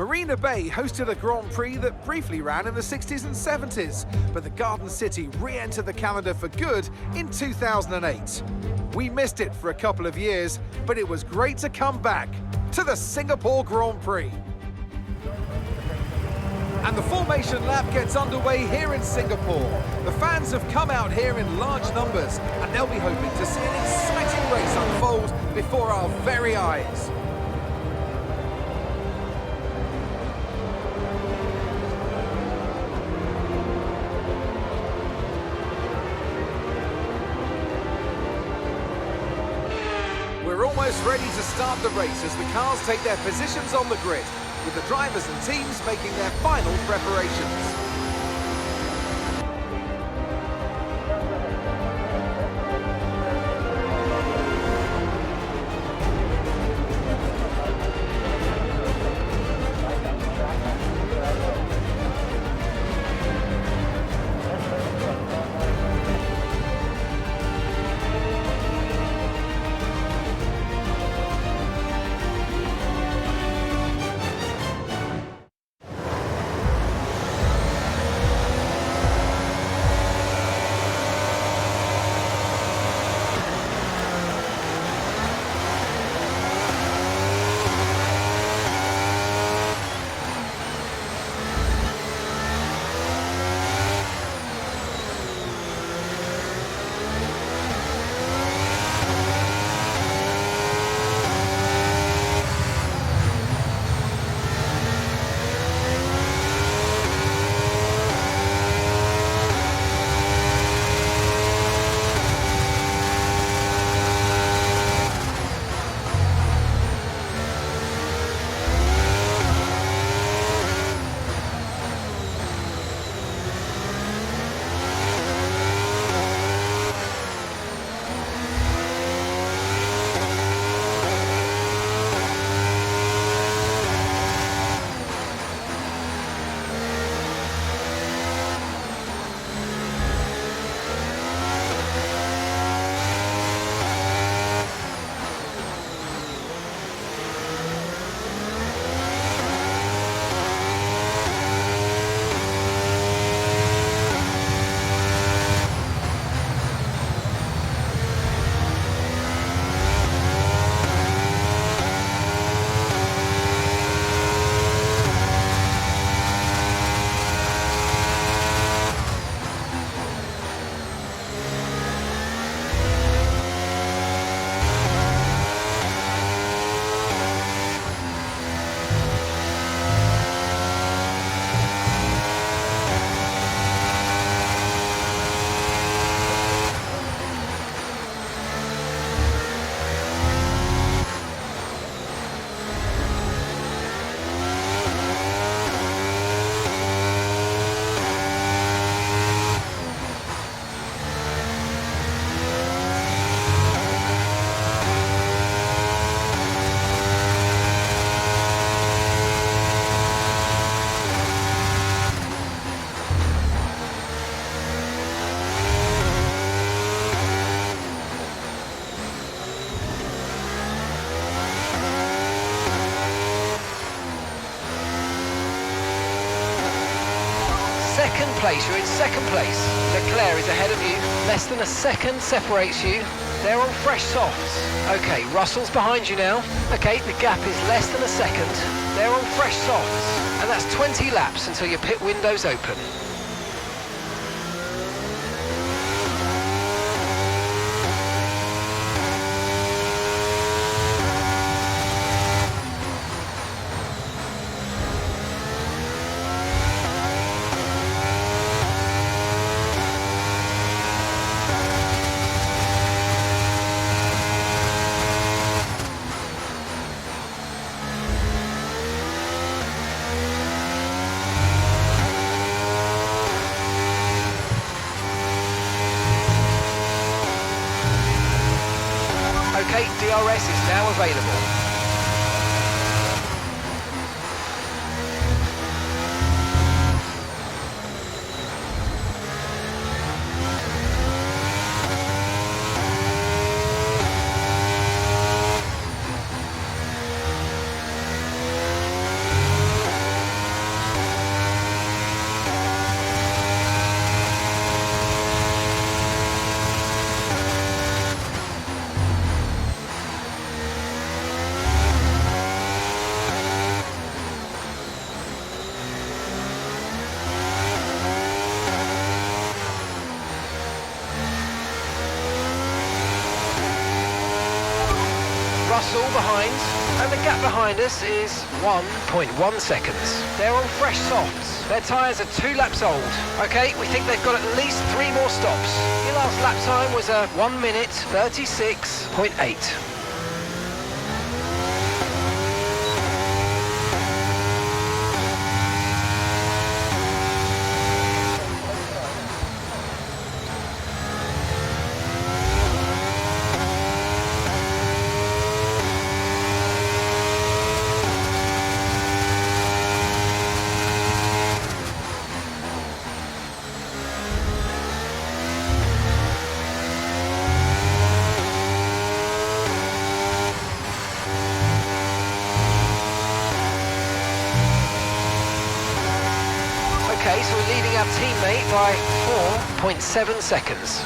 Marina Bay hosted a Grand Prix that briefly ran in the 60s and 70s, but the Garden City re-entered the calendar for good in 2008. We missed it for a couple of years, but it was great to come back to the Singapore Grand Prix. And the formation lap gets underway here in Singapore. The fans have come out here in large numbers, and they'll be hoping to see an exciting race unfold before our very eyes. We're almost ready to start the race as the cars take their positions on the grid, with the drivers and teams making their final preparations. Second place, you're in second place. Leclerc is ahead of you. Less than a second separates you. They're on fresh softs. Okay, Russell's behind you now. Okay, the gap is less than a second. They're on fresh softs. And that's 20 laps until your pit window's open. Okay, DRS is now available. Russell behind, and the gap behind us is 1.1 seconds. They're on fresh softs. Their tyres are 2 laps old. Okay, we think they've got at least 3 more stops. Your last lap time was a 1 minute 36.8. Okay, so we're leading our teammate by 4.7 seconds.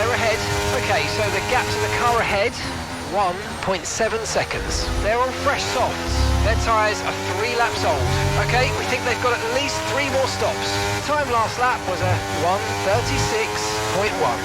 Ahead. Okay, so the gap to the car ahead, 1.7 seconds. They're on fresh softs. Their tyres are 3 laps old. Okay, we think they've got at least 3 more stops. Time last lap was a 1:36.1.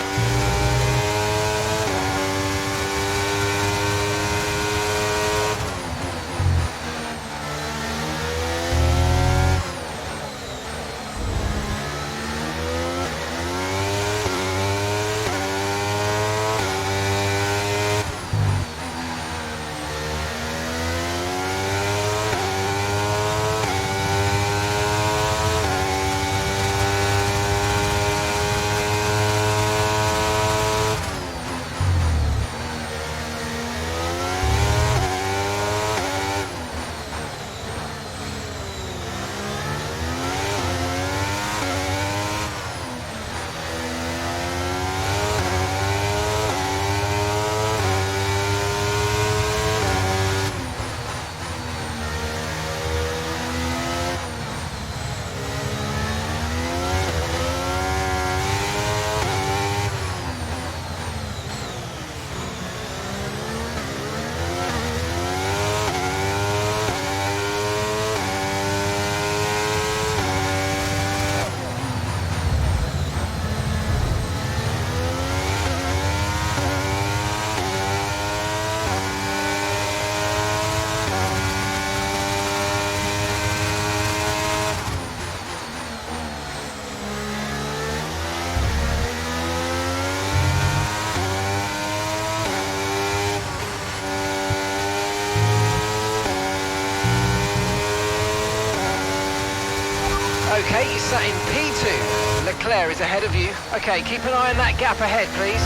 Okay, you sat in P2. Leclerc is ahead of you. Okay, keep an eye on that gap ahead, please.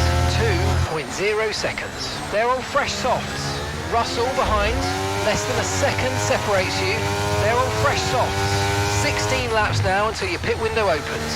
2.0 seconds. They're on fresh softs. Russell behind. Less than a second separates you. They're on fresh softs. 16 laps now until your pit window opens.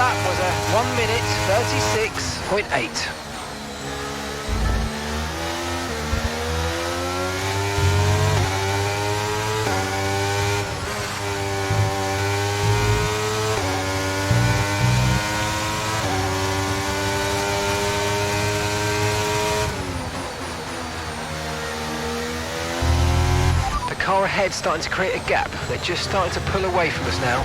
lap was a 1 minute 36.8. The car ahead starting to create a gap. They're just starting to pull away from us now.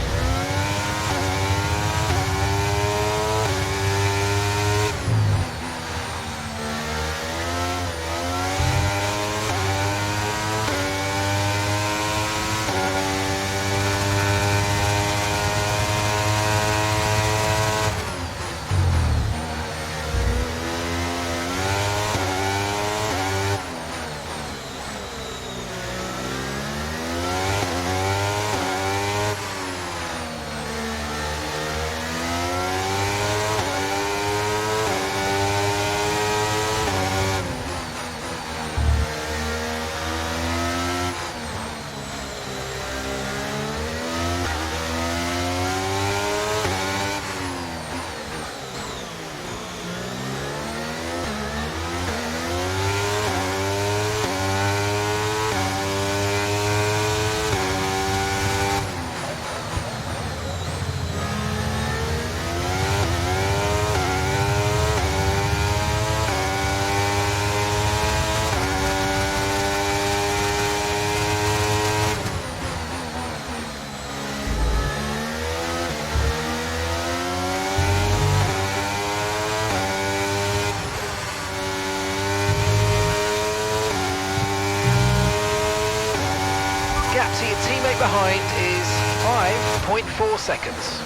Gap to your teammate behind is 5.4 seconds.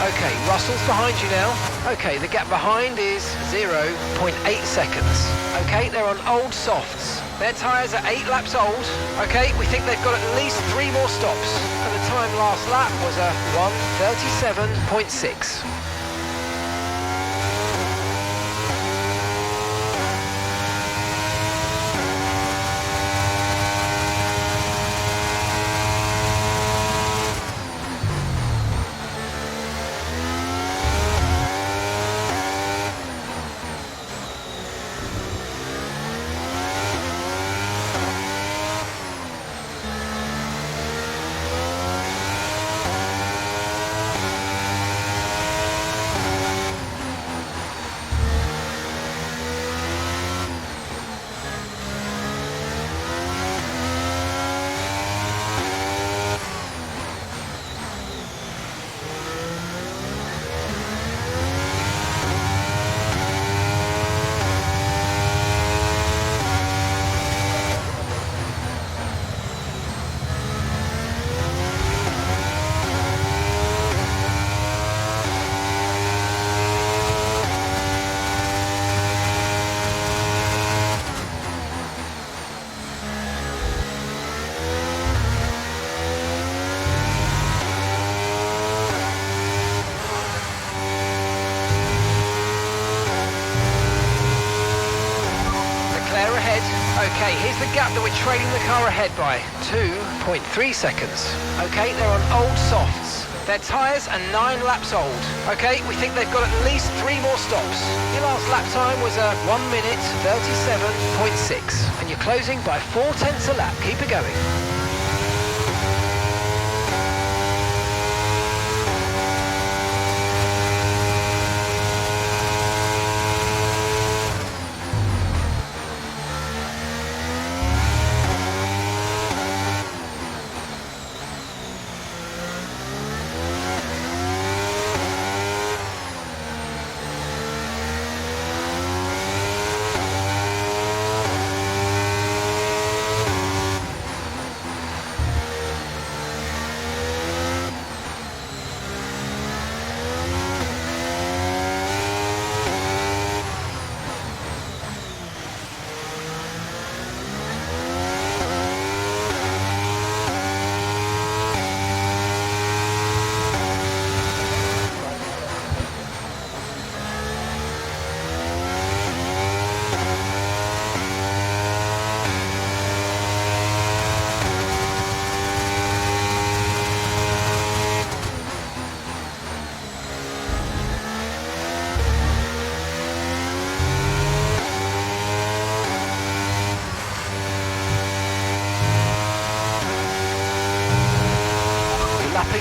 Okay, Russell's behind you now. Okay, the gap behind is 0.8 seconds. Okay, they're on old softs. Their tyres are 8 laps old. Okay, we think they've got at least 3 more stops. And the time last lap was a 1:37.6. Okay, here's the gap that we're trailing the car ahead by, 2.3 seconds. Okay, they're on old softs. Their tyres are 9 laps old. Okay, we think they've got at least 3 more stops. Your last lap time was a 1 minute 37.6, and you're closing by 0.4 a lap. Keep it going.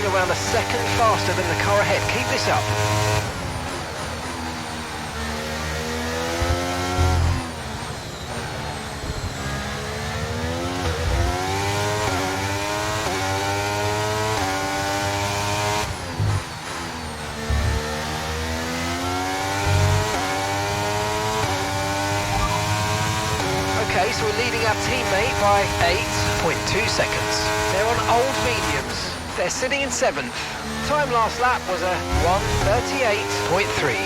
Around a second faster than the car ahead. Keep this up. Okay, so we're leading our teammate by 8.2 seconds. They're on old mediums. They're sitting in 7th. Time last lap was a 1:38.3.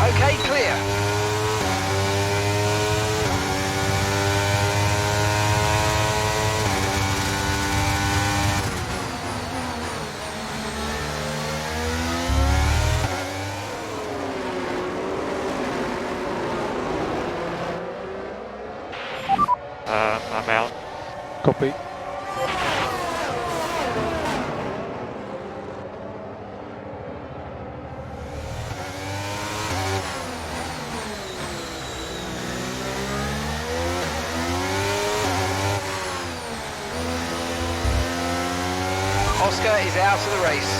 Okay, clear. I'm out. Copy. Oscar is out of the race.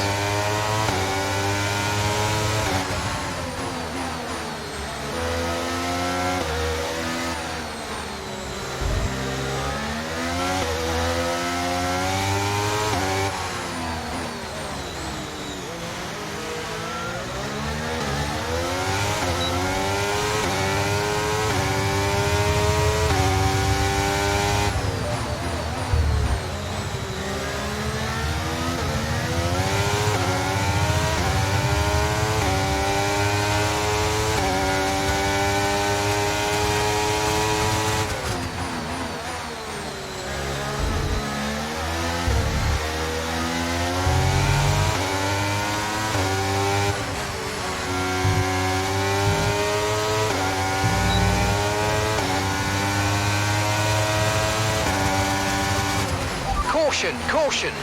Caution, caution.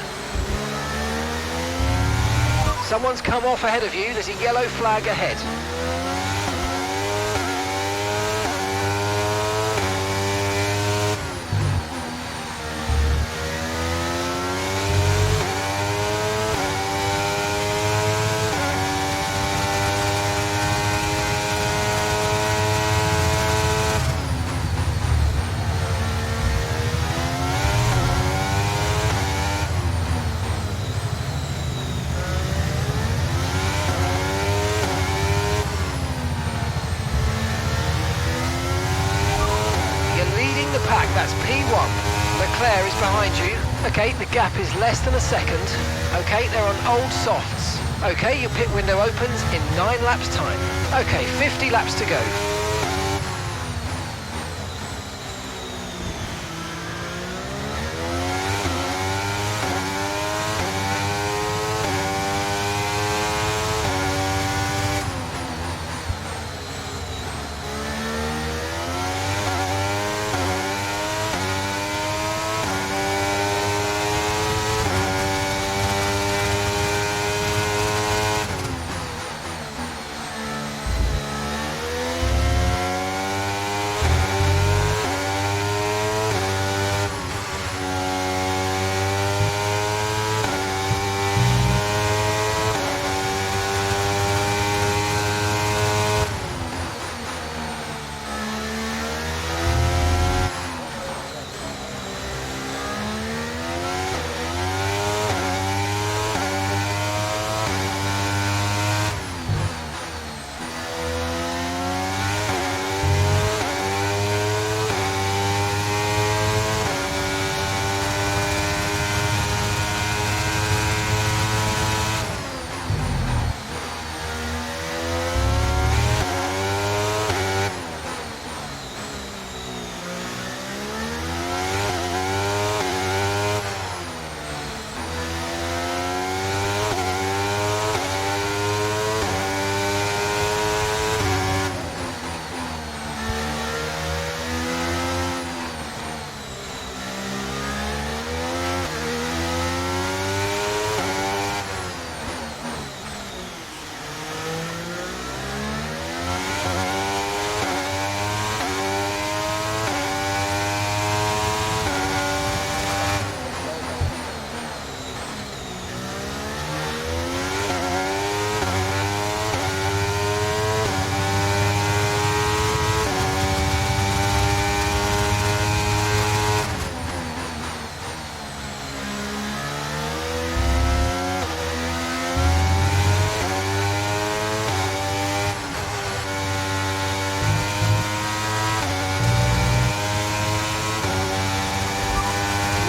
Someone's come off ahead of you. There's a yellow flag ahead. That's P1. Leclerc is behind you. Okay, the gap is less than a second. Okay, they're on old softs. Okay, your pit window opens in 9 laps time. Okay, 50 laps to go.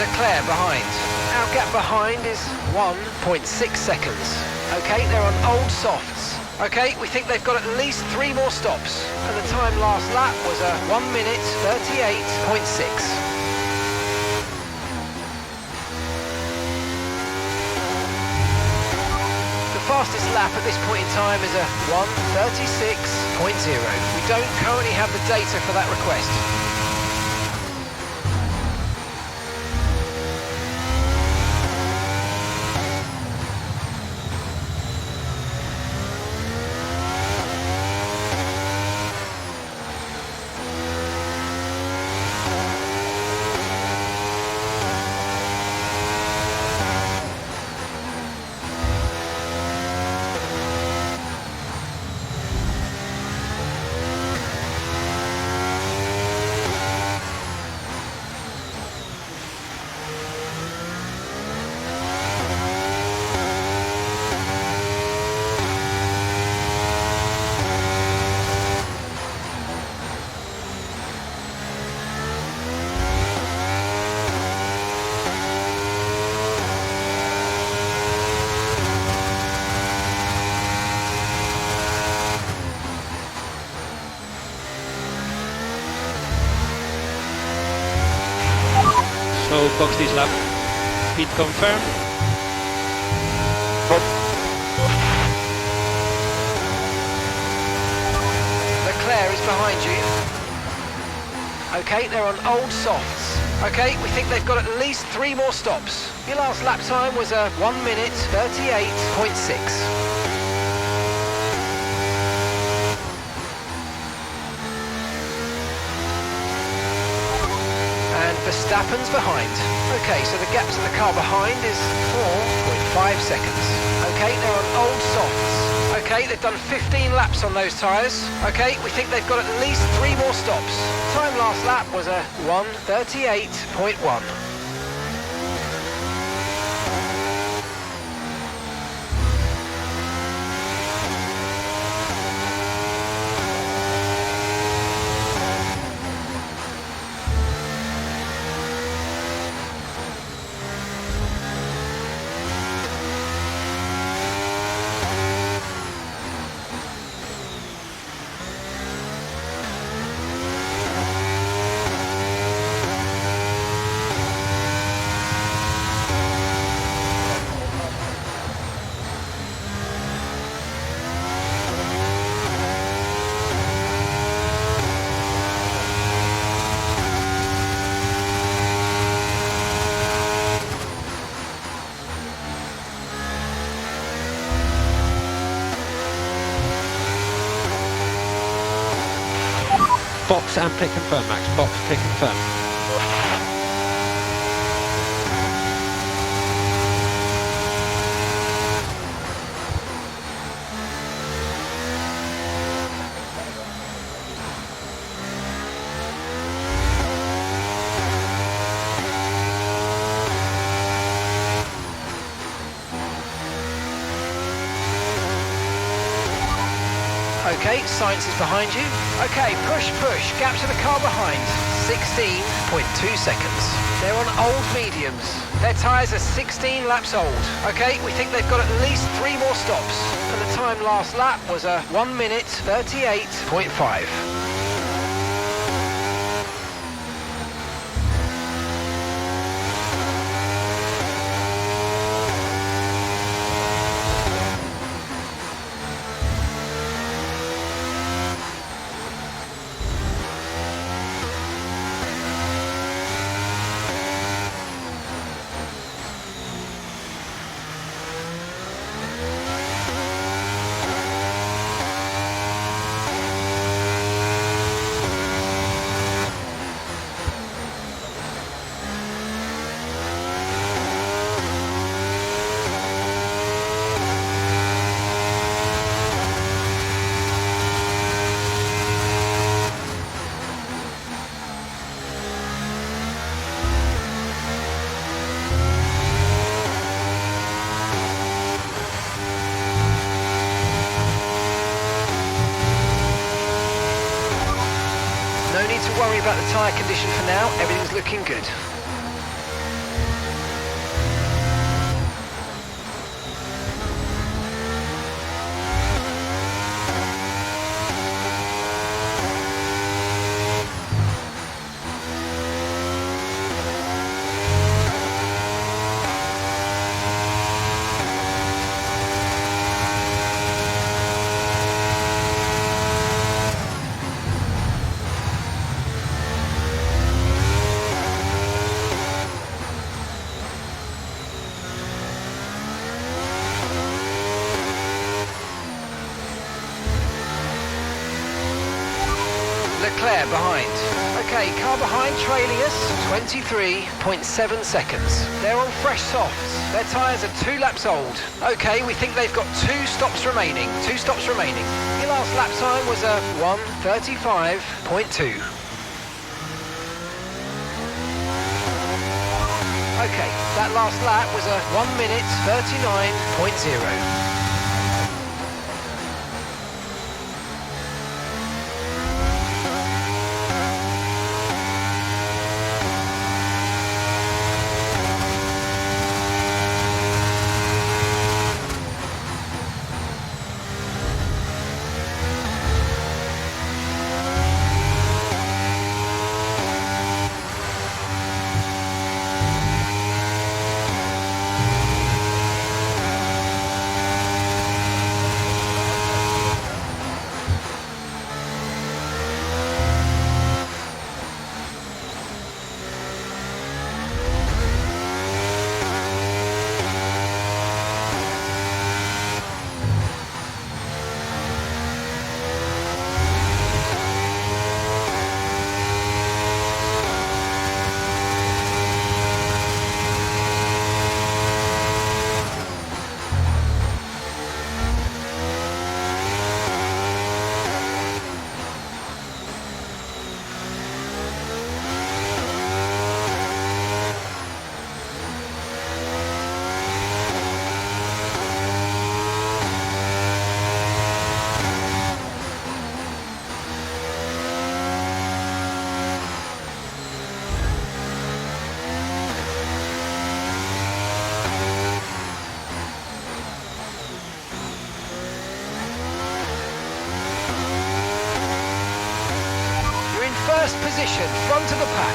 Leclerc behind. Our gap behind is 1.6 seconds. Okay, they're on old softs. Okay, we think they've got at least 3 more stops. And the time last lap was a 1 minute 38.6. The fastest lap at this point in time is a 1:36.0. We don't currently have the data for that request. So box this lap, pit confirmed. Leclerc is behind you. Okay, they're on old softs. Okay, we think they've got at least 3 more stops. Your last lap time was a 1 minute 38.6. And Verstappen's behind. Okay, so the gap to the car behind is 4.5 seconds. Okay, they're on old softs. Okay, they've done 15 laps on those tyres. Okay, we think they've got at least 3 more stops. Time last lap was a 1:38.1. Box and pit confirm, Max. Box, pit confirm. Okay, Sainz is behind you. Okay, push, gap to the car behind, 16.2 seconds. They're on old mediums. Their tyres are 16 laps old. Okay, we think they've got at least 3 more stops. And the time last lap was a 1 minute 38.5. No need to worry about the tyre condition for now, everything's looking good. Leclerc behind. Okay, car behind trailing us, 23.7 seconds. They're on fresh softs. Their tyres are 2 laps old. Okay, we think they've got 2 stops remaining. 2 stops remaining. Your last lap time was a 1:35.2. Okay, that last lap was a 1 minute 39.0. position, front of the pack.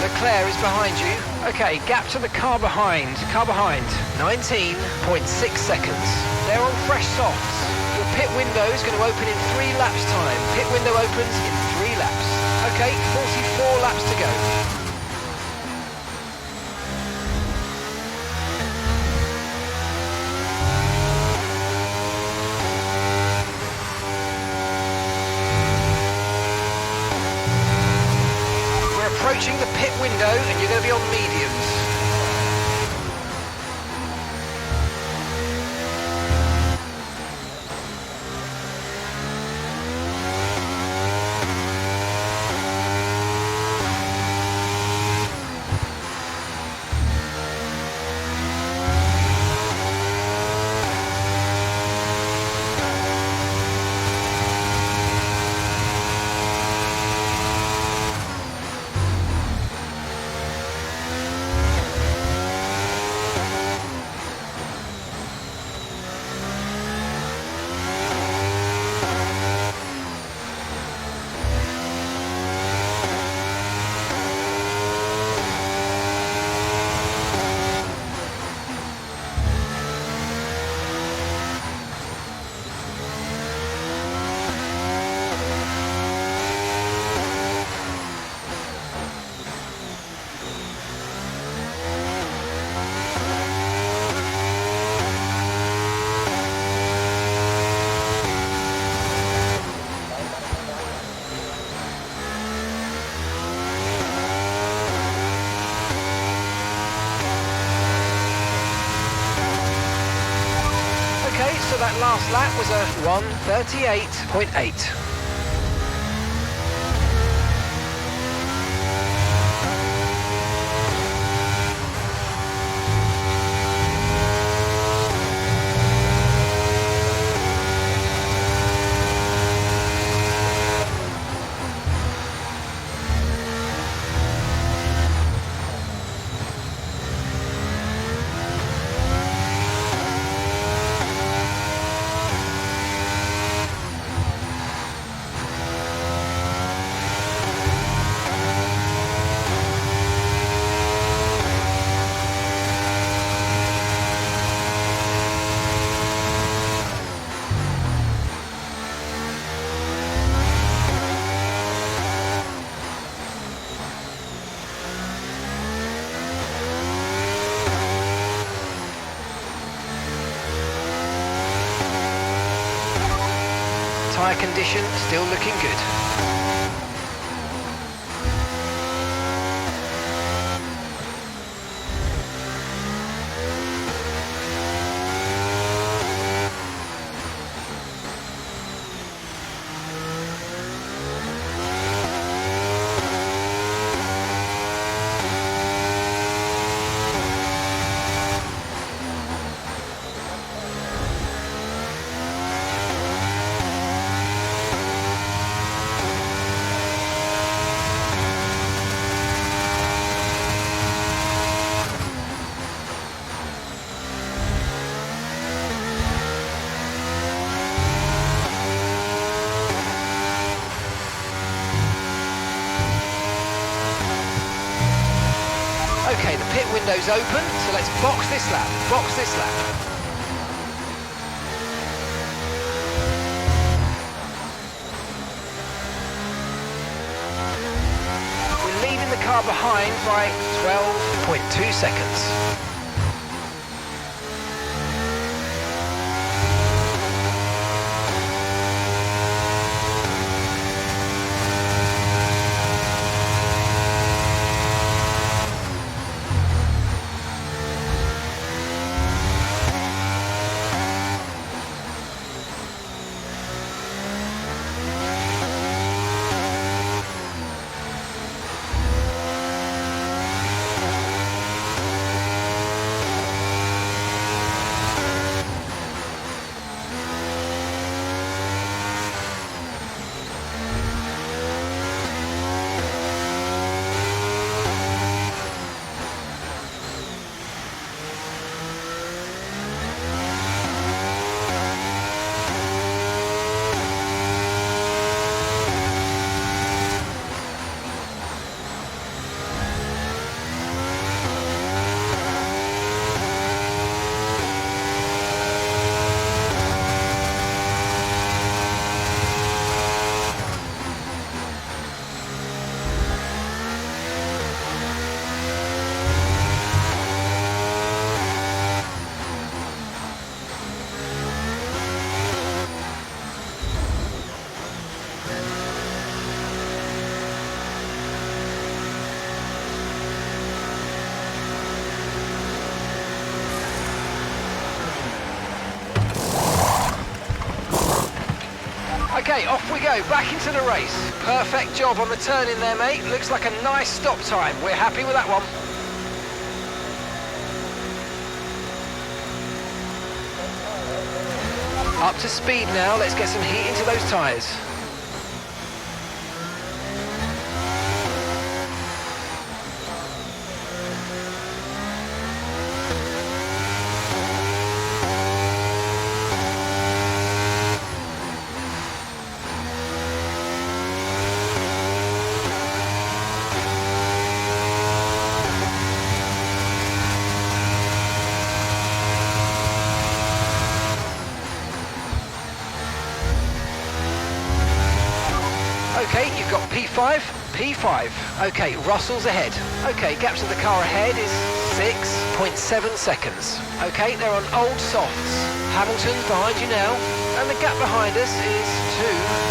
Leclerc is behind you. Okay, gap to the car behind. 19.6 seconds. They're on fresh softs. Your pit window is going to open in 3 laps time. Pit window opens in 3 laps. Okay, 44 laps to go. Approaching the pit window and you're going to be on mediums. So that last lap was a 1:38.8. Tyre condition still looking good. Okay, the pit window's open, so let's box this lap. We're leaving the car behind by 12.2 seconds. Okay, off we go, back into the race. Perfect job on the turn in there, mate. Looks like a nice stop time. We're happy with that one. Up to speed now, let's get some heat into those tyres. Okay, you've got P5, P5. Okay, Russell's ahead. Okay, gap to the car ahead is 6.7 seconds. Okay, they're on old softs. Hamilton's behind you now, and the gap behind us is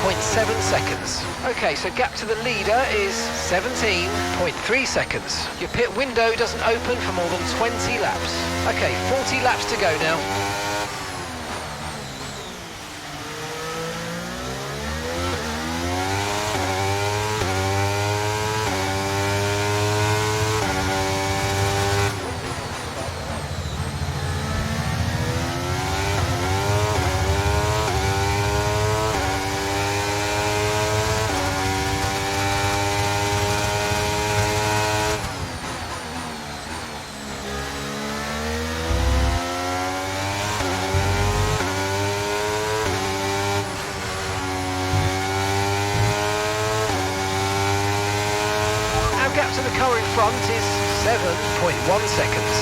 2.7 seconds. Okay, so gap to the leader is 17.3 seconds. Your pit window doesn't open for more than 20 laps. Okay, 40 laps to go now. Gap to the car in front is 7.1 seconds.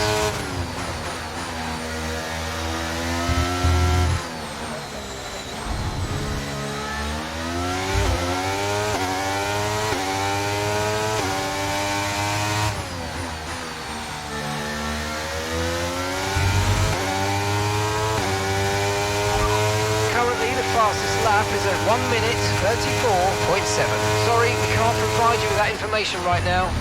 Currently the fastest lap is at 1 minute 34.7. Sorry, we can't provide you with that information right now.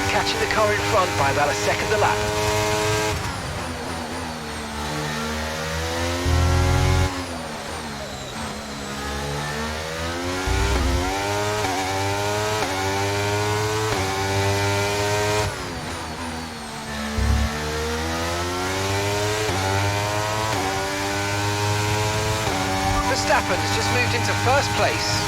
Catching the car in front by about a second a lap. Verstappen has just moved into first place.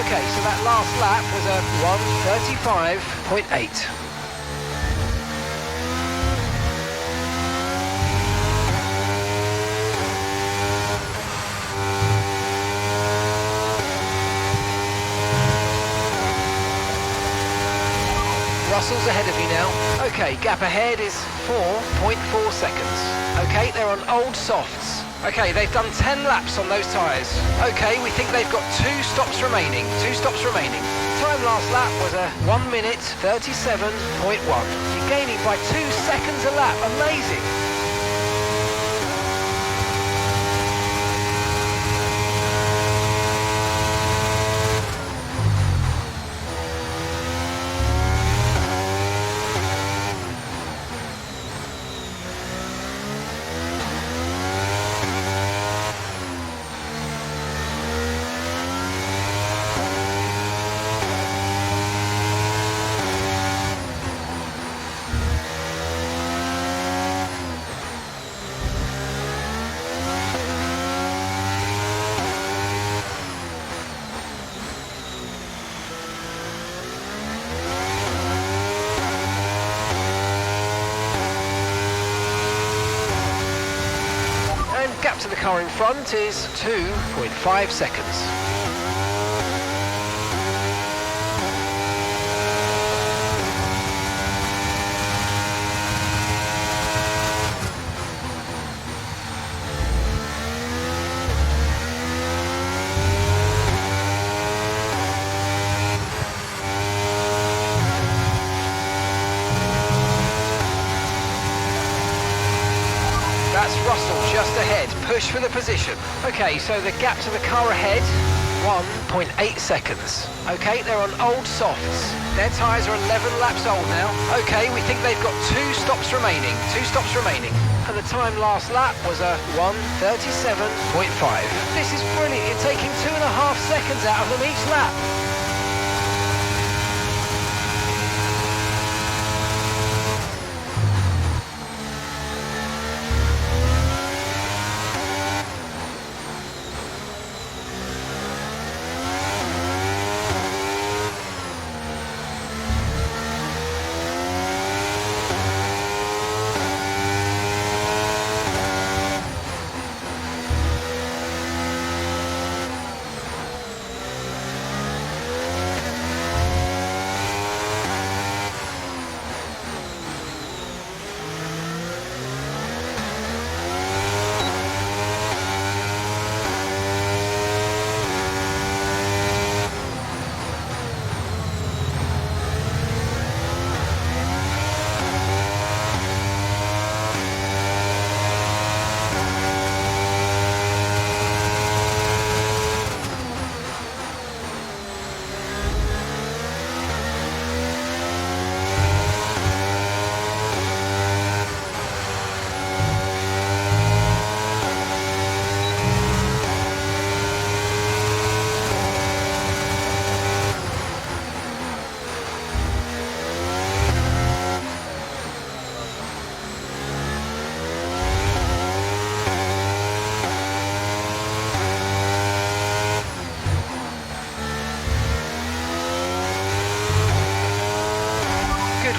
Okay, so that last lap was a 1:35.8. Russell's ahead of you now. Okay, gap ahead is 4.4 seconds. Okay, they're on old softs. Okay, they've done 10 laps on those tyres. Okay, we think they've got 2 stops remaining. 2 stops remaining. Time last lap was a 1 minute 37.1. You're gaining by 2 seconds a lap. Amazing. Gap to the car in front is 2.5 seconds. That's Russell just ahead, push for the position. Okay, so the gap to the car ahead, 1.8 seconds. Okay, they're on old softs. Their tyres are 11 laps old now. Okay, we think they've got 2 stops remaining. 2 stops remaining. And the time last lap was a 1:37.5. This is brilliant, you're taking 2.5 seconds out of them each lap.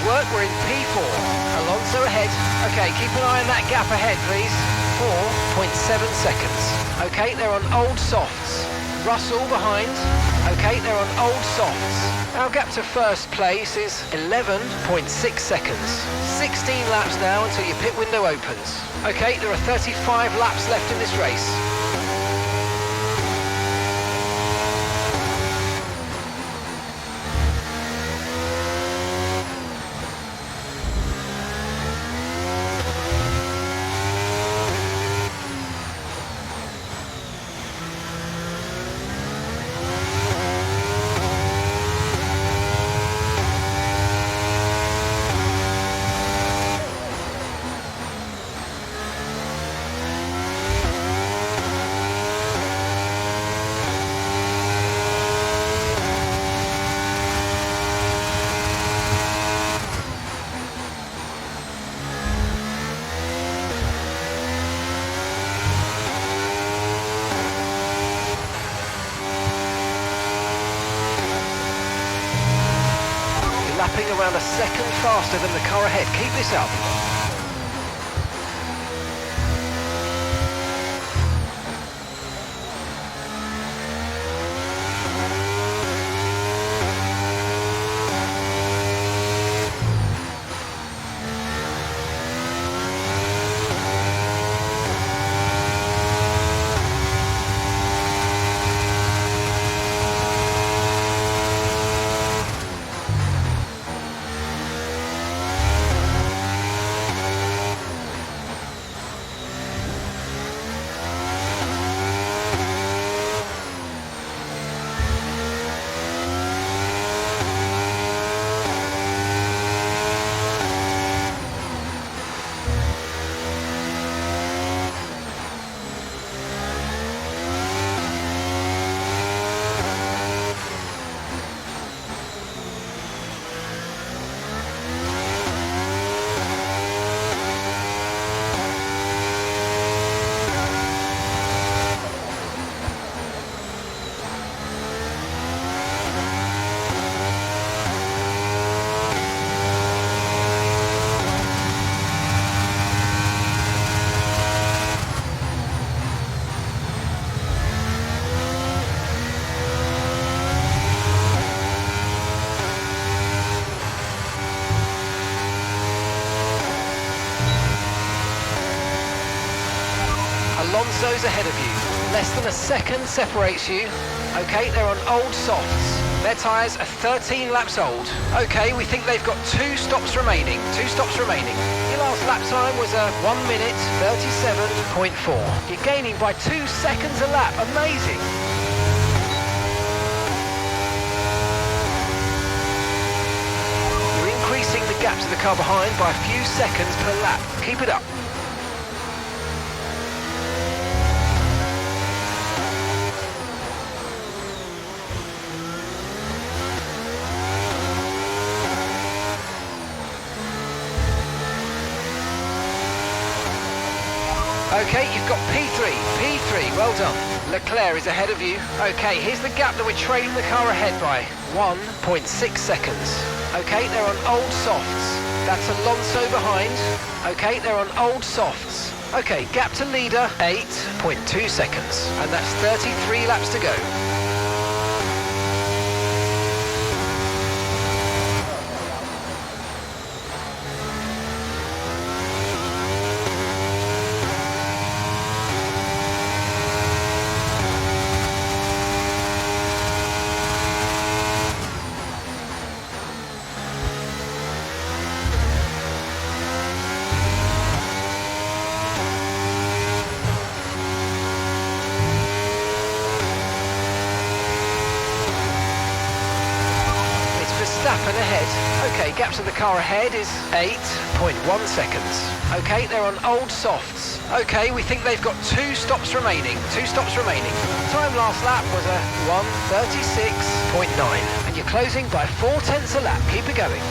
Work, we're in P4. Alonso ahead. Okay, keep an eye on that gap ahead, please. 4.7 seconds. Okay, they're on old softs. Russell behind. Okay, they're on old softs. Our gap to first place is 11.6 seconds. 16 laps now until your pit window opens. Okay, there are 35 laps left in this race. Lapping around a second faster than the car ahead. Keep this up. Alonso's ahead of you. Less than a second separates you. Okay, they're on old softs. Their tyres are 13 laps old. Okay, we think they've got 2 stops remaining. 2 stops remaining. Your last lap time was a 1 minute 37.4. You're gaining by 2 seconds a lap. Amazing. You're increasing the gap to the car behind by a few seconds per lap. Keep it up. Okay, you've got P3, well done. Leclerc is ahead of you. Okay, here's the gap that we're trailing the car ahead by. 1.6 seconds. Okay, they're on old softs. That's Alonso behind. Okay, they're on old softs. Okay, gap to leader, 8.2 seconds. And that's 33 laps to go. Verstappen ahead. Okay, gap to the car ahead is 8.1 seconds. Okay, they're on old softs. Okay, we think they've got 2 stops remaining. 2 stops remaining. Time last lap was a 1:36.9. And you're closing by 0.4 a lap. Keep it going.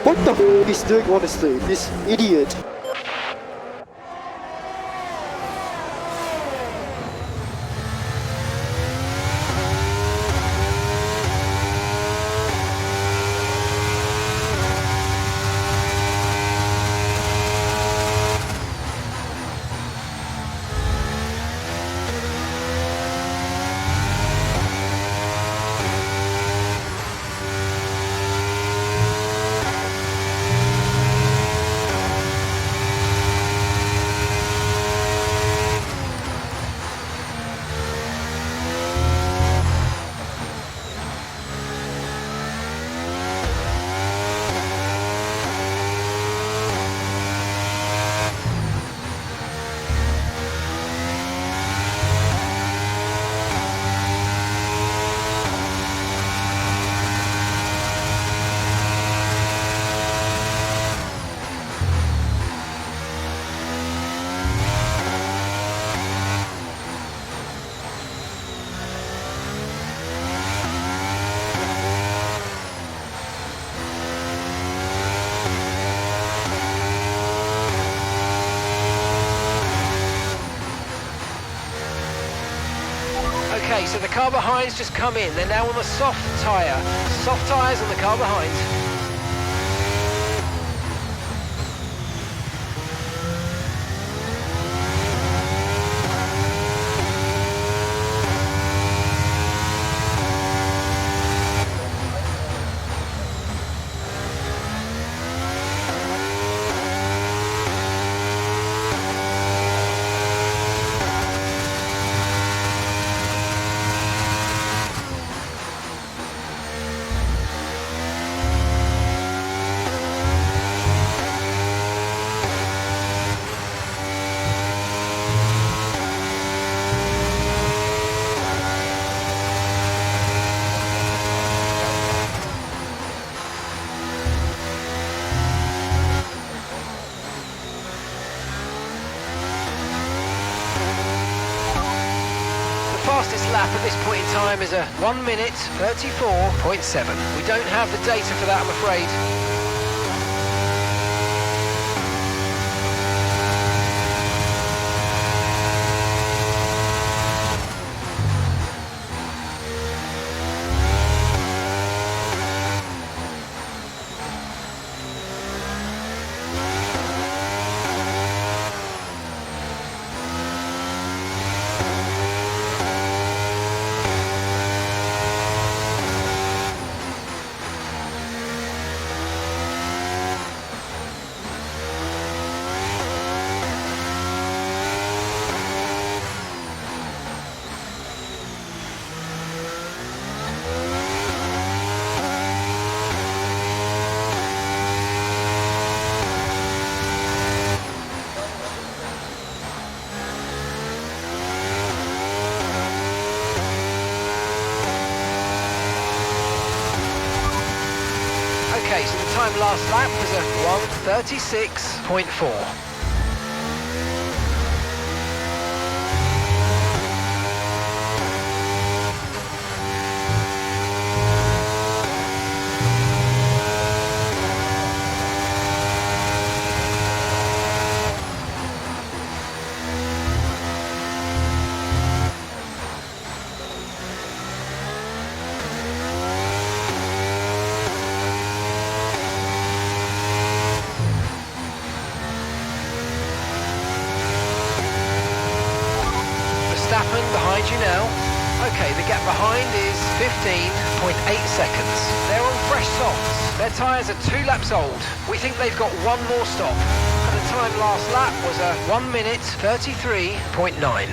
What the f*** is doing, honestly? This idiot. Okay, so the car behind's just come in. They're now on the soft tyre. Soft tyres on the car behind. fastest lap at this point in time is a 1 minute 34.7. We don't have the data for that, I'm afraid. Okay, so the time last lap was a 1:36.4. Behind you now. Okay, the gap behind is 15.8 seconds. They're on fresh softs. Their tyres are 2 laps old. We think they've got one more stop. And the time last lap was a 1 minute 33.9.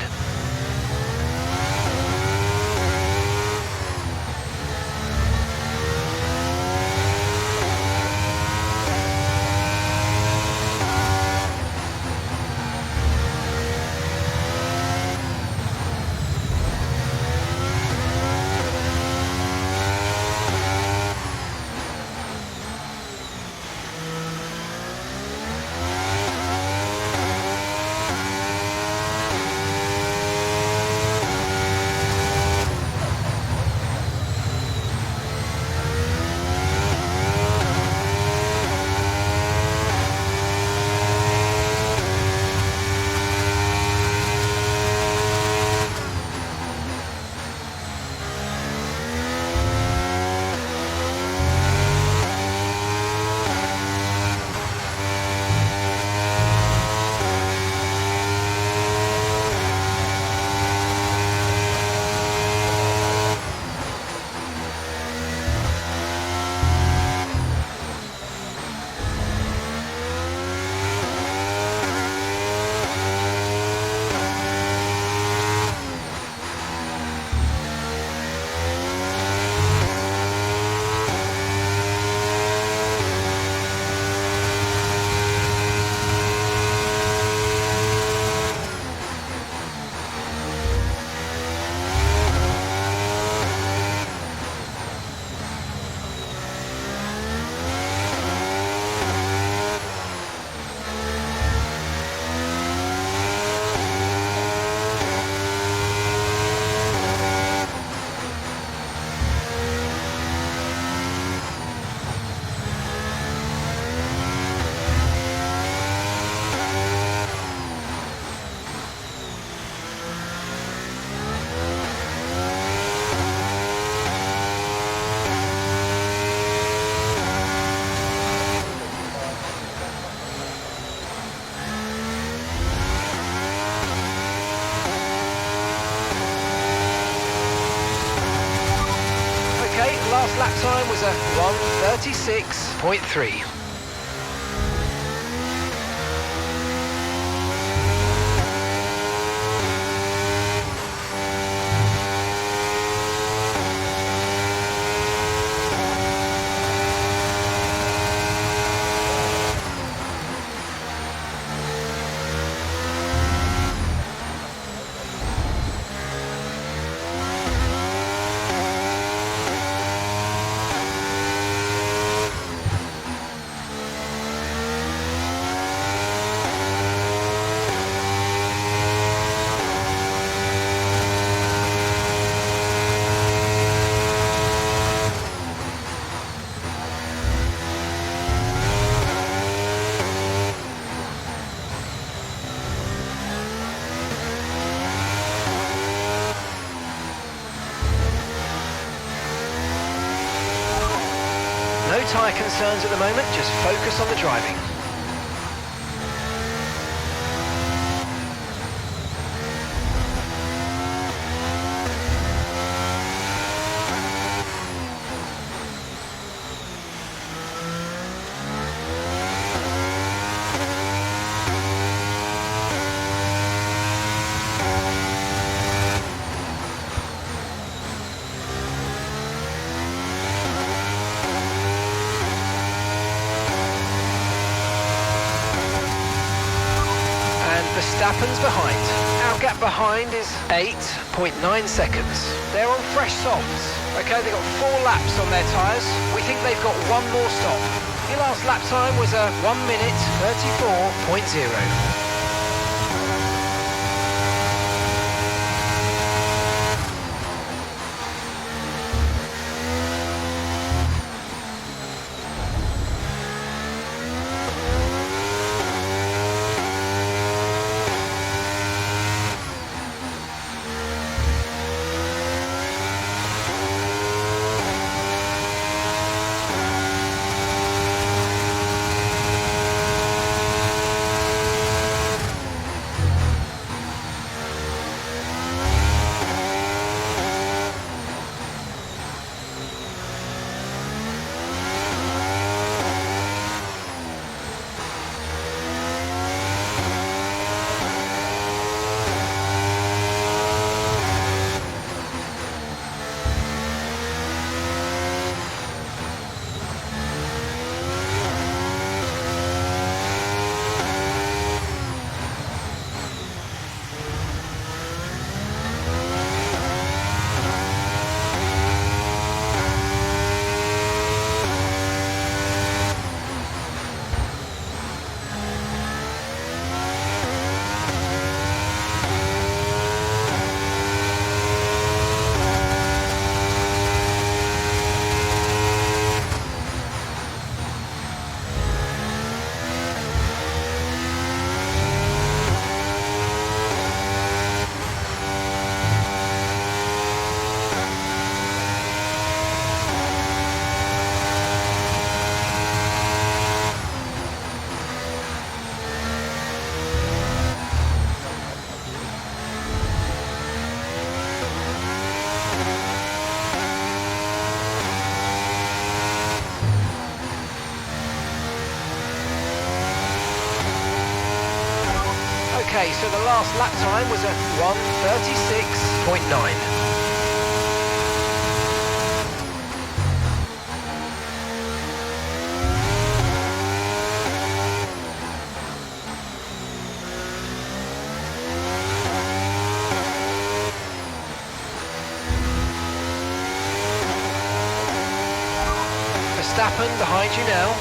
Last lap time was a 1:36.3. tyre concerns at the moment, just focus on the driving. Verstappen's behind. Our gap behind is 8.9 seconds. They're on fresh softs. Okay, they've got 4 laps on their tyres. We think they've got one more stop. Your last lap time was a 1 minute 34.0. Okay, so the last lap time was at 1:36.9. Verstappen behind you now.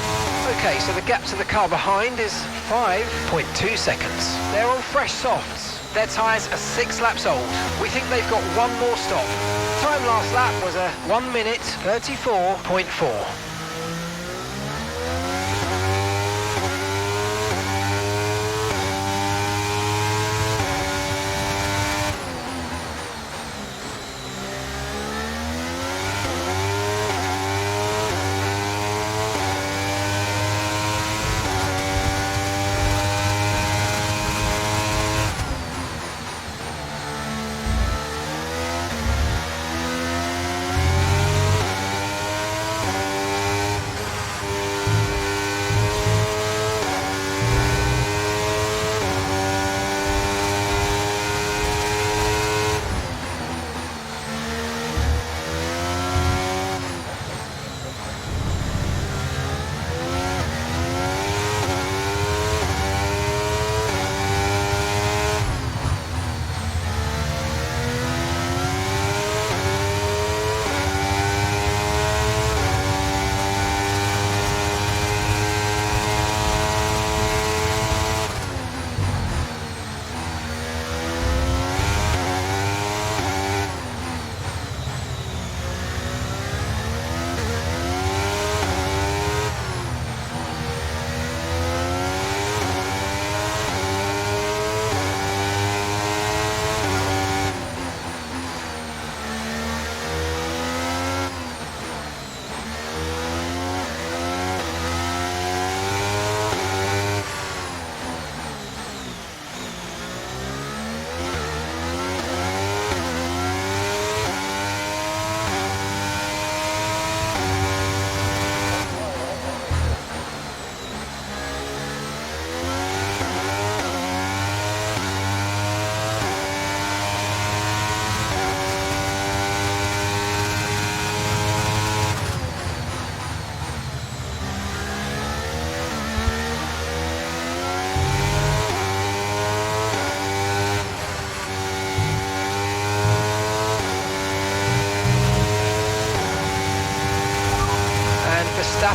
Okay, so the gap to the car behind is 5.2 seconds. They're on fresh softs. Their tyres are 6 laps old. We think they've got one more stop. Time last lap was a 1 minute 34.4.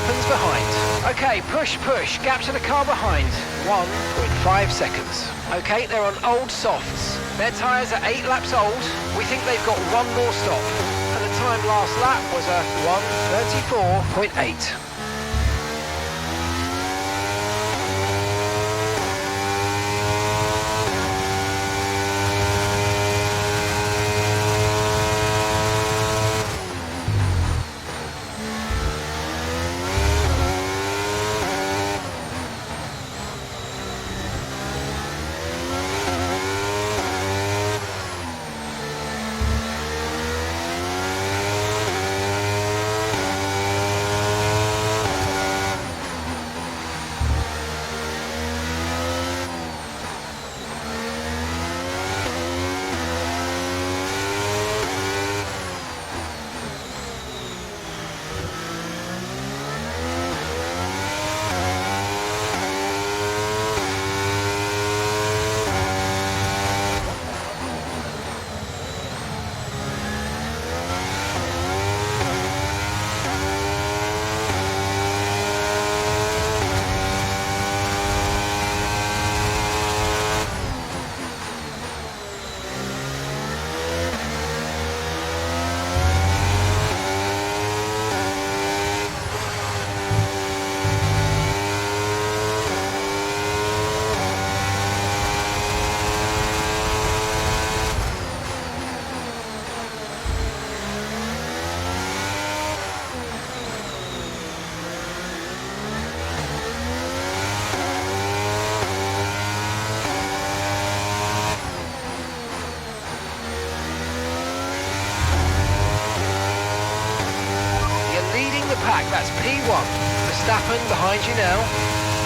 Verstappen's behind. Okay, push, push, gap to the car behind. 1.5 seconds. Okay, they're on old softs. Their tyres are 8 laps old. We think they've got one more stop. And the time last lap was a 1:34.8. Pack, that's P1. Verstappen behind you now.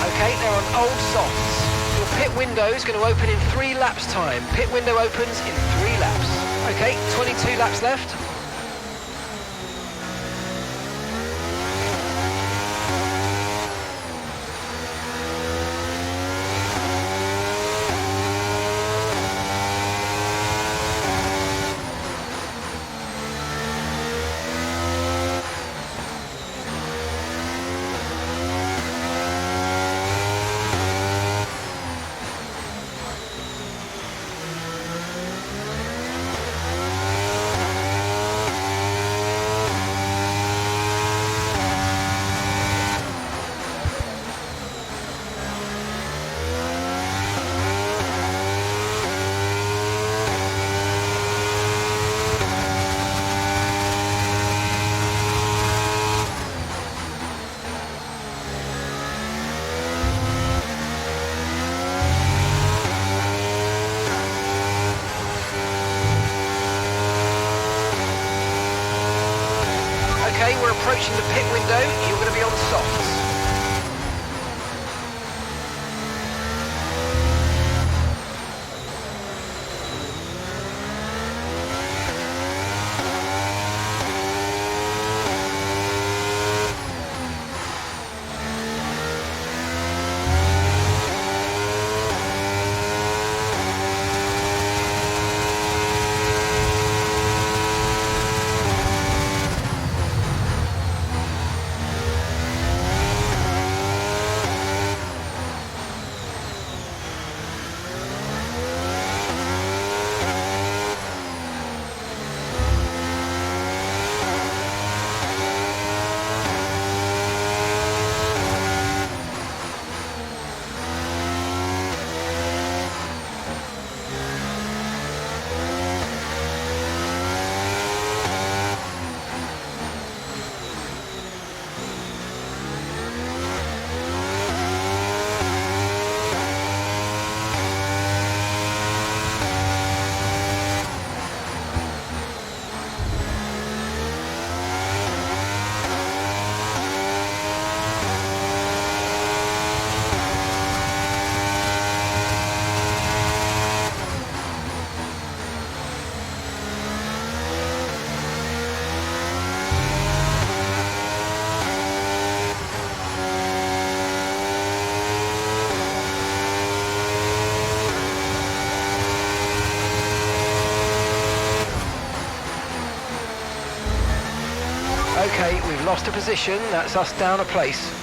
Okay, they're on old softs. Your pit window is going to open in 3 laps time. Pit window opens in 3 laps. Okay, 22 laps left. Okay, we're approaching the pit window. You're going to be on softs. Okay, we've lost a position. That's us down a place.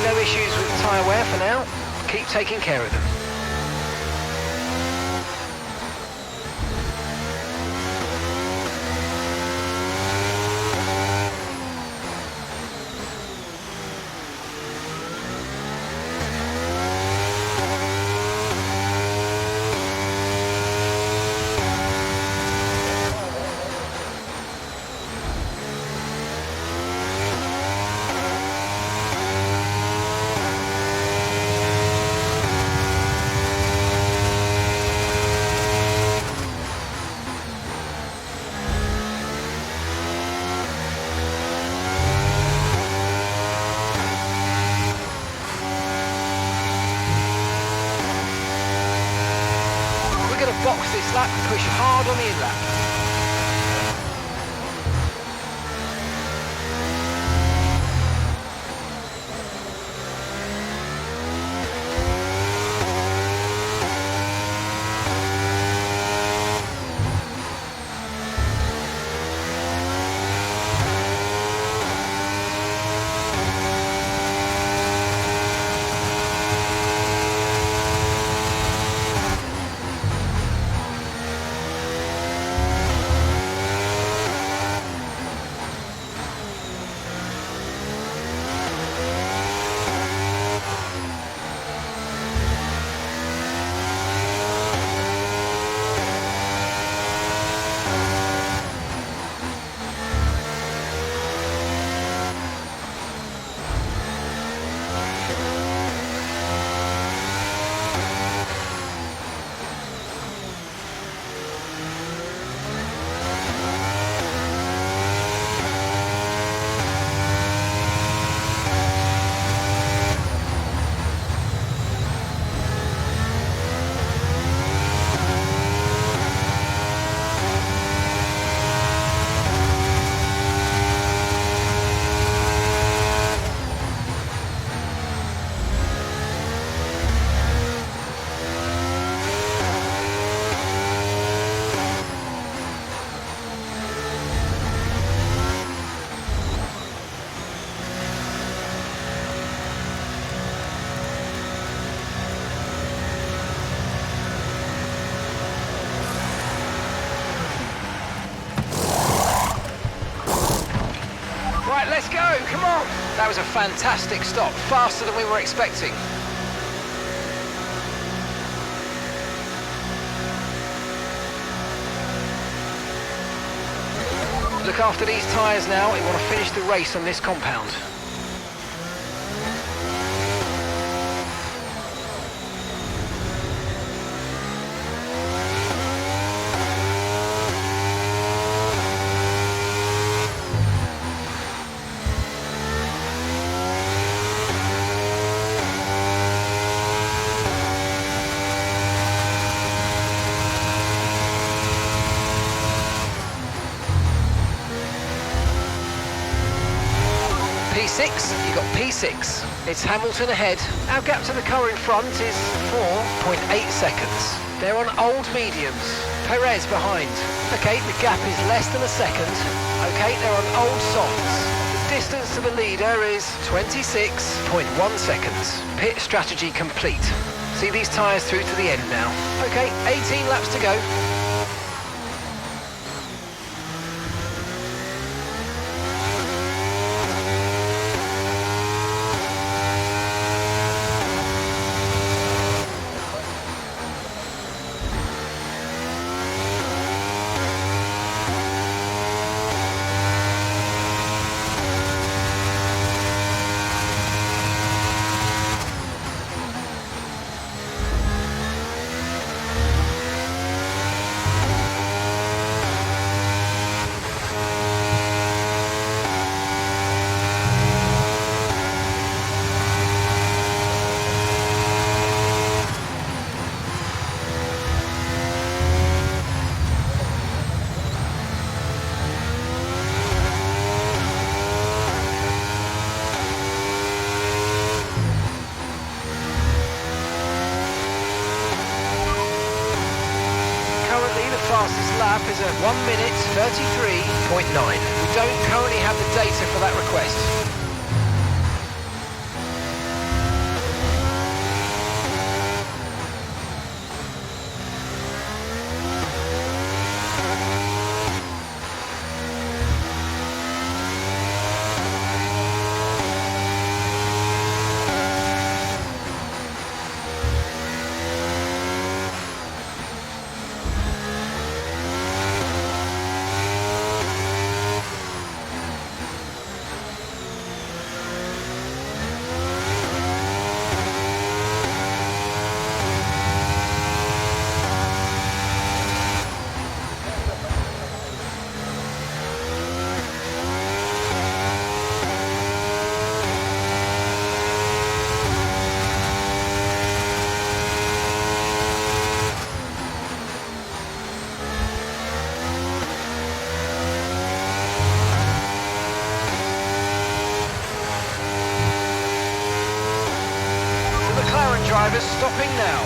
No issues with tyre wear for now. Keep taking care of them. Box this lap and push hard on the in-lap. Let's go, come on! That was a fantastic stop, faster than we were expecting. Look after these tyres now, we want to finish the race on this compound. P6, you've got P6. It's Hamilton ahead. Our gap to the car in front is 4.8 seconds. They're on old mediums. Perez behind. Okay, the gap is less than a second. Okay, they're on old softs. The distance to the leader is 26.1 seconds. Pit strategy complete. See these tyres through to the end now. Okay, 18 laps to go. lap is at 1 minute 33.9. We don't currently have the data for that request. McLaren drivers stopping now.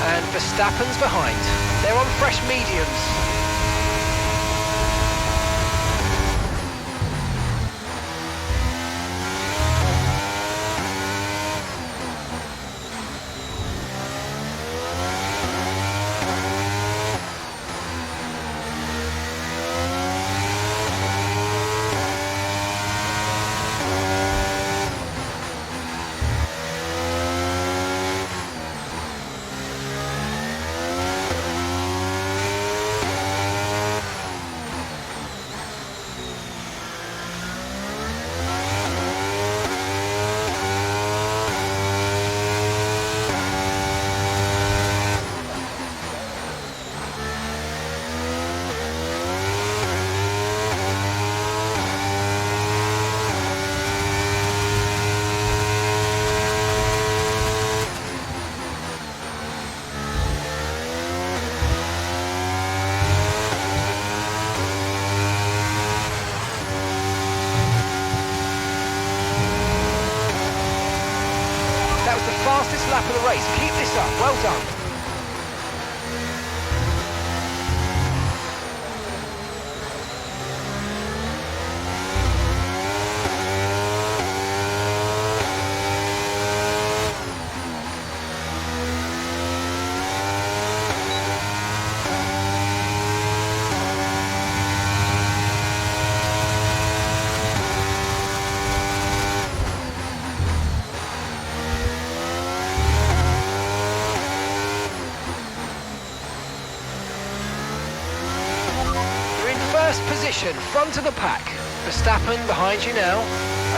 And Verstappen's behind. They're on fresh mediums. Fastest lap of the race. Keep this up. Well done. Position, front of the pack. Verstappen behind you now.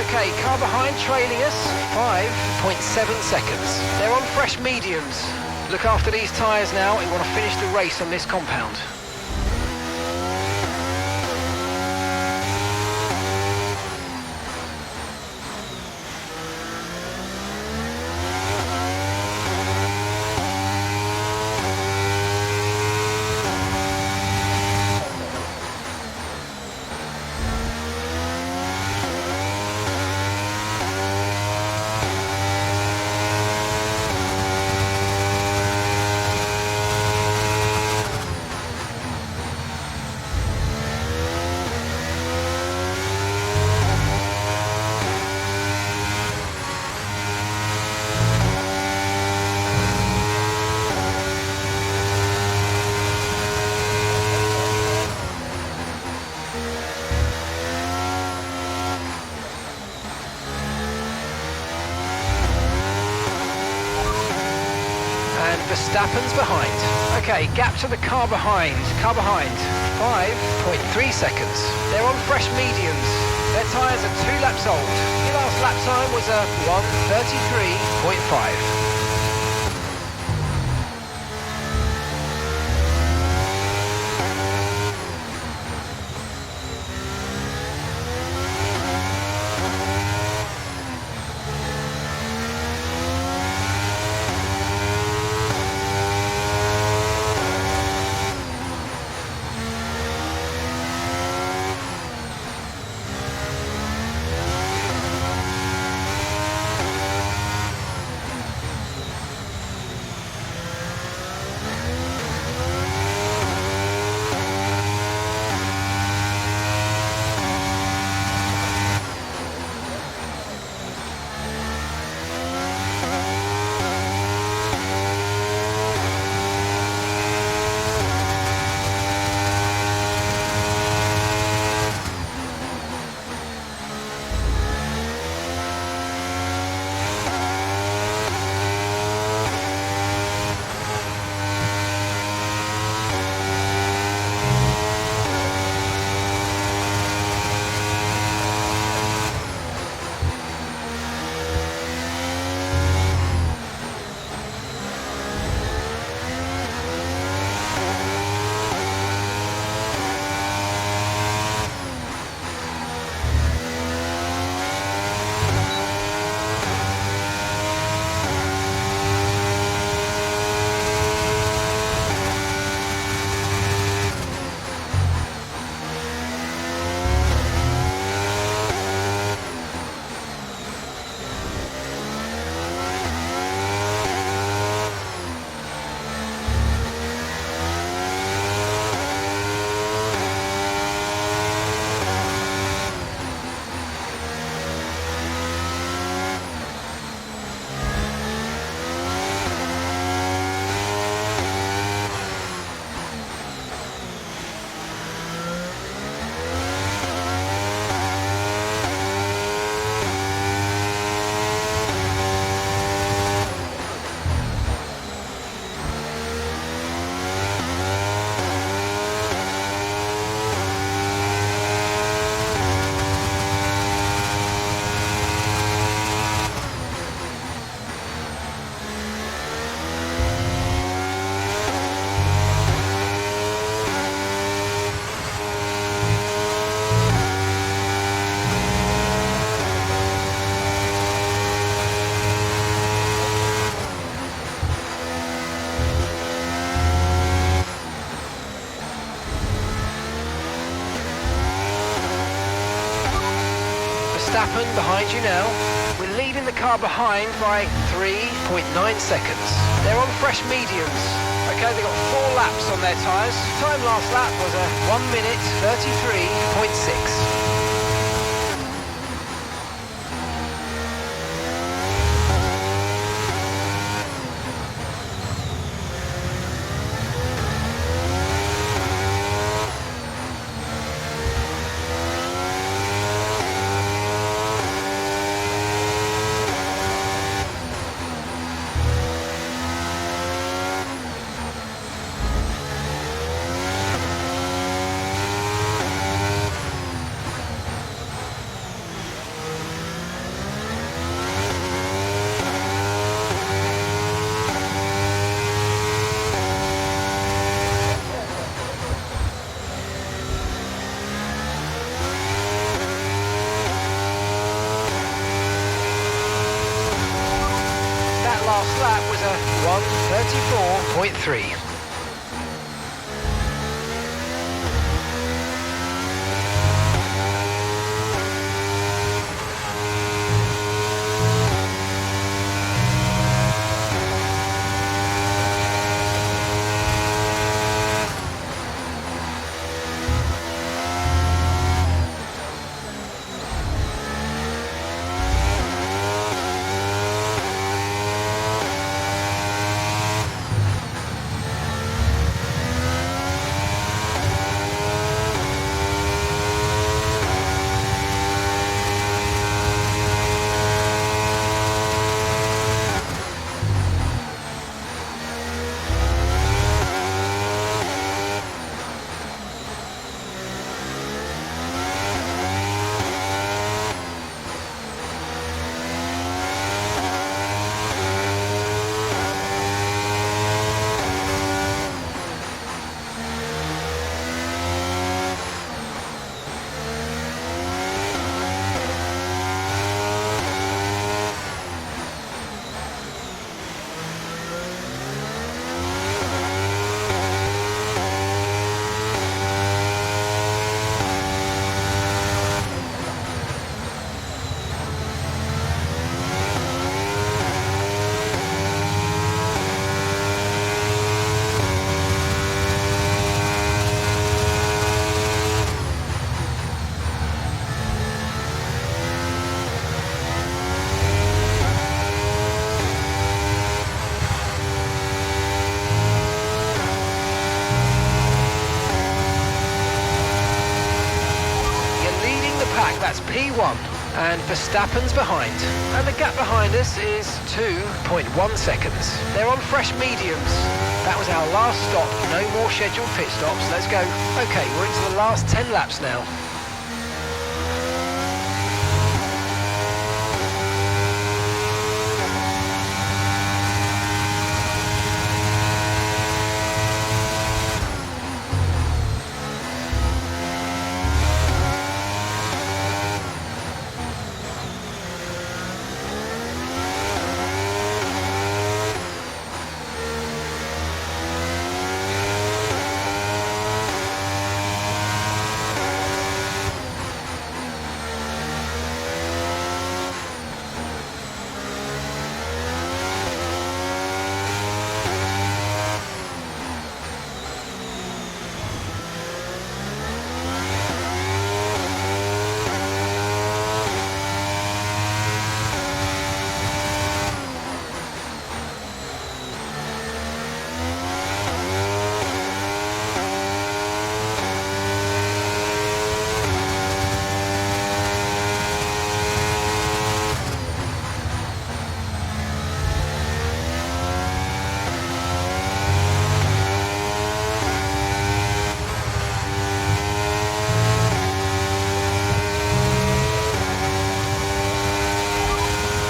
Okay, car behind trailing us, 5.7 seconds. They're on fresh mediums. Look after these tyres now. We want to finish the race on this compound. Verstappen's behind. Okay, gap to the car behind. 5.3 seconds. They're on fresh mediums. Their tyres are 2 laps old. Your last lap time was a 1:33.5. Verstappen behind you now. We're leading the car behind by 3.9 seconds. They're on fresh mediums. Okay, they've got 4 laps on their tyres. Time last lap was a 1 minute 33.6. Last lap was a 1:34.3. That's P1, and Verstappen's behind. And the gap behind us is 2.1 seconds. They're on fresh mediums. That was our last stop, no more scheduled pit stops. Let's go. Okay, we're into the last 10 laps now.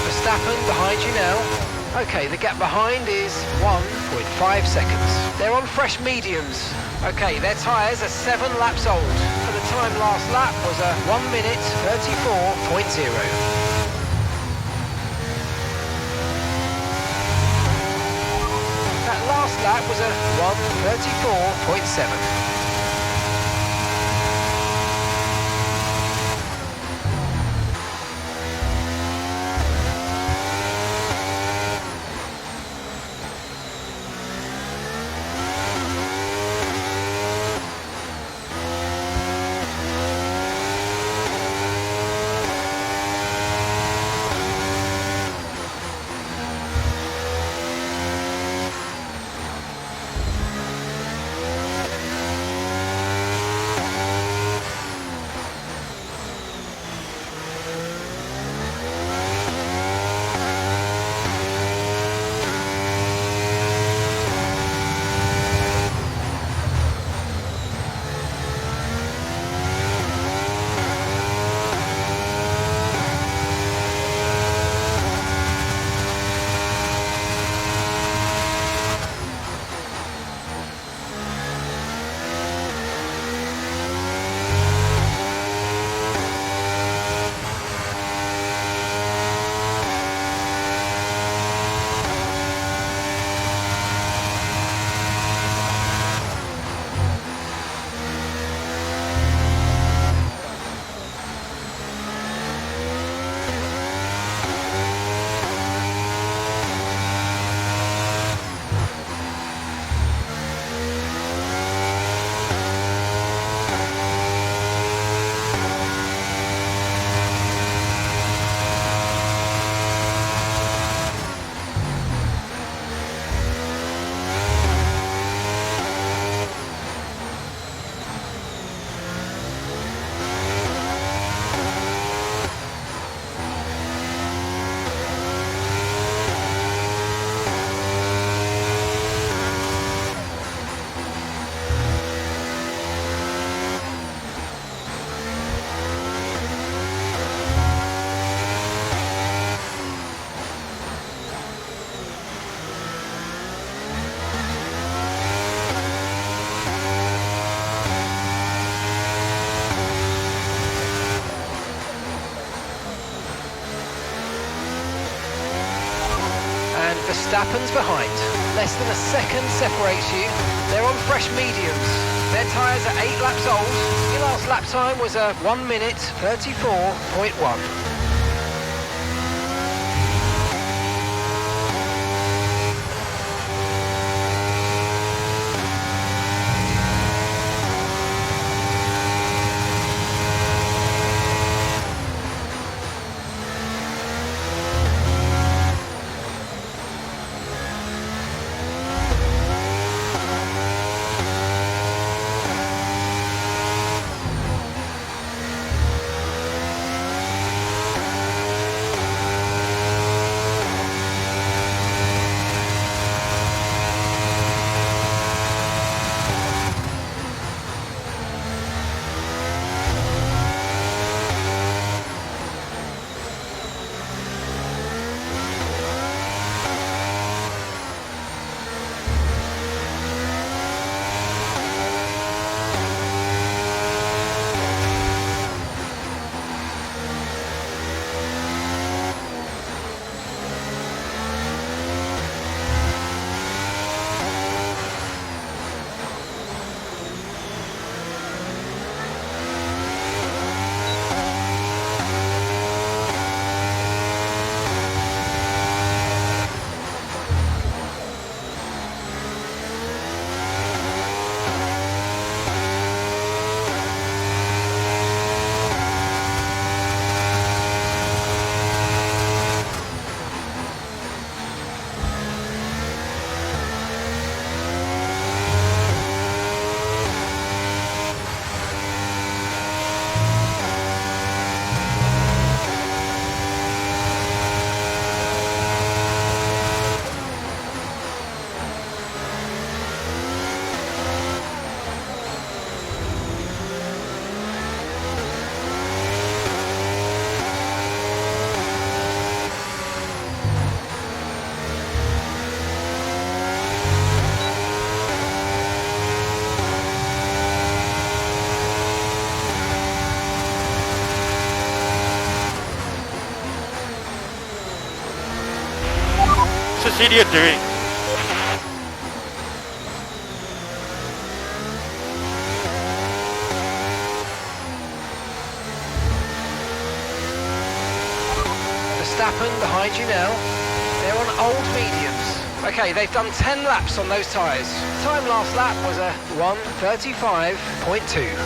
Verstappen behind you now. Okay, the gap behind is 1.5 seconds. They're on fresh mediums. Okay, their tyres are 7 laps old. And the time last lap was a 1 minute 34.0. That last lap was a 1:34.7. Verstappen's behind. Less than a second separates you. They're on fresh mediums. Their tyres are 8 laps old. Your last lap time was a 1 minute 34.1. What's this idiot doing? Verstappen behind you now. They're on old mediums. Okay, they've done 10 laps on those tyres. Time last lap was a 1:35.2.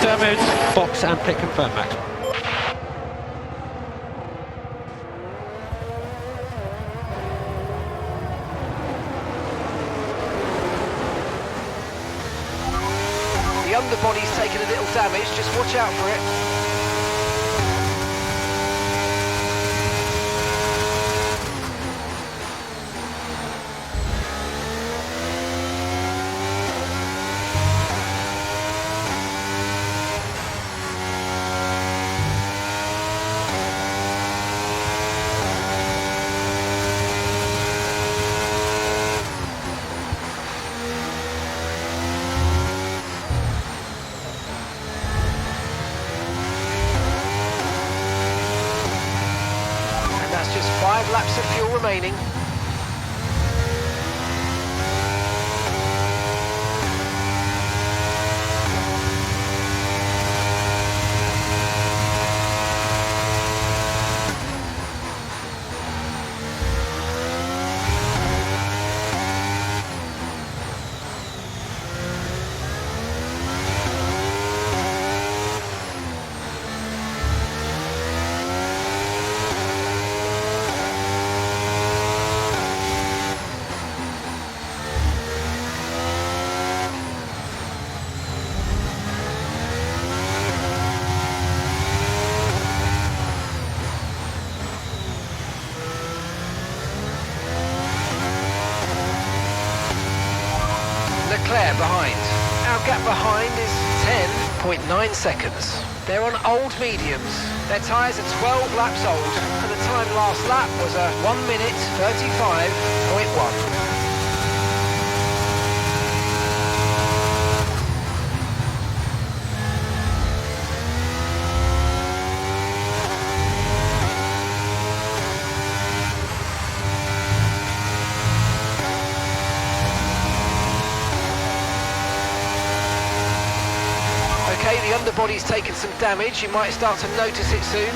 Damage. Box and pit confirmed, Max. The underbody's taken a little damage, just watch out for it. Just 5 laps of fuel remaining. Leclerc behind. Our gap behind is 10.9 seconds. They're on old mediums. Their tyres are 12 laps old, and the time last lap was a 1 minute 35.1. Okay, the underbody's taken some damage. You might start to notice it soon.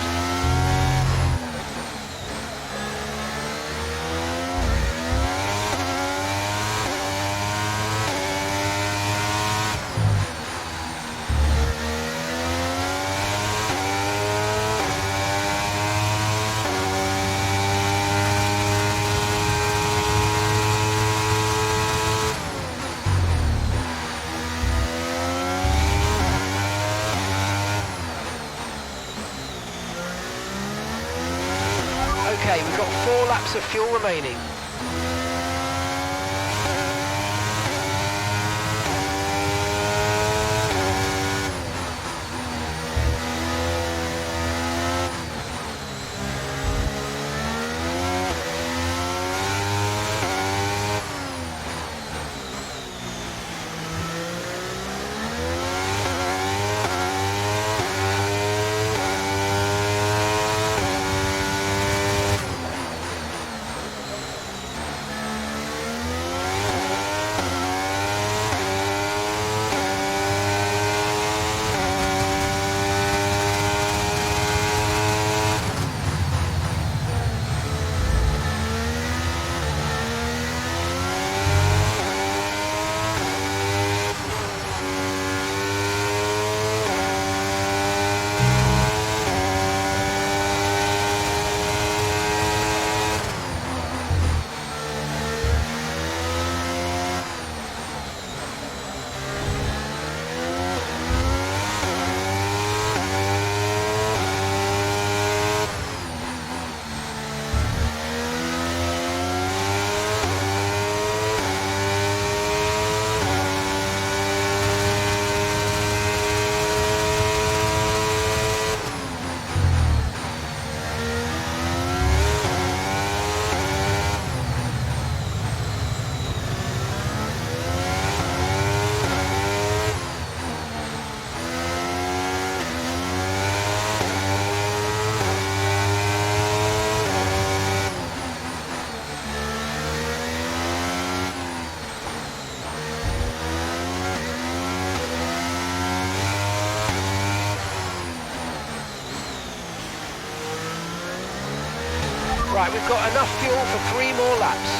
Okay, we've got 4 laps of fuel remaining. Right, we've got enough fuel for 3 more laps.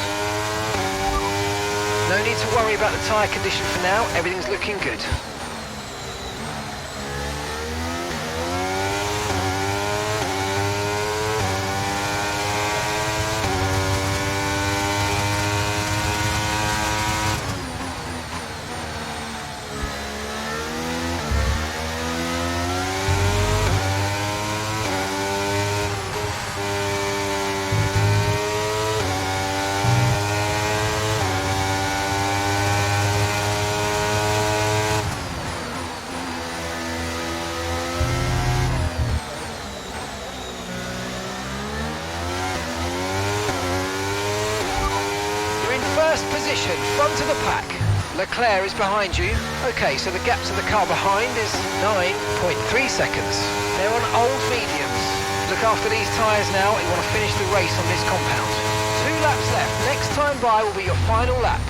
No need to worry about the tyre condition for now, everything's looking good. First position, front of the pack. Leclerc is behind you. Okay, so the gap to the car behind is 9.3 seconds. They're on old mediums. Look after these tyres now. You want to finish the race on this compound. 2 laps left. Next time by will be your final lap.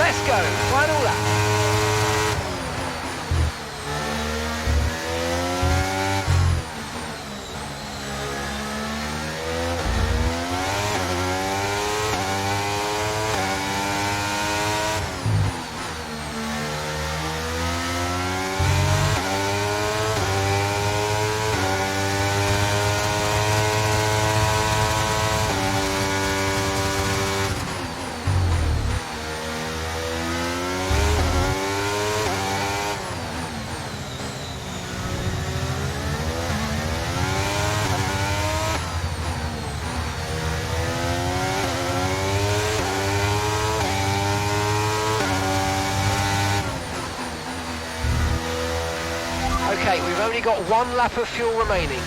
Let's go, final lap. Okay, we've only got 1 lap of fuel remaining.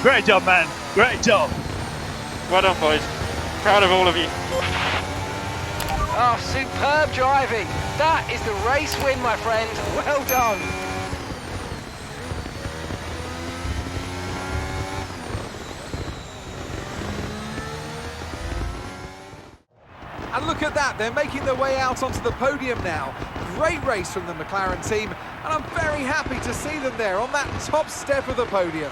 Great job, man. Great job. Well done, boys. Proud of all of you. Oh, superb driving. That is the race win, my friend. Well done. And look at that, they're making their way out onto the podium now. Great race from the McLaren team, and I'm very happy to see them there on that top step of the podium.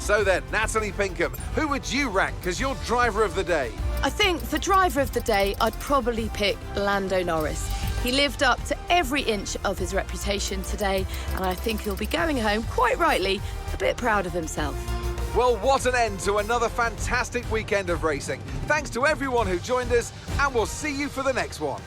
So then, Natalie Pinkham, who would you rank as your driver of the day? I think for driver of the day, I'd probably pick Lando Norris. He lived up to every inch of his reputation today, and I think he'll be going home, quite rightly, a bit proud of himself. Well, what an end to another fantastic weekend of racing. Thanks to everyone who joined us, and we'll see you for the next one.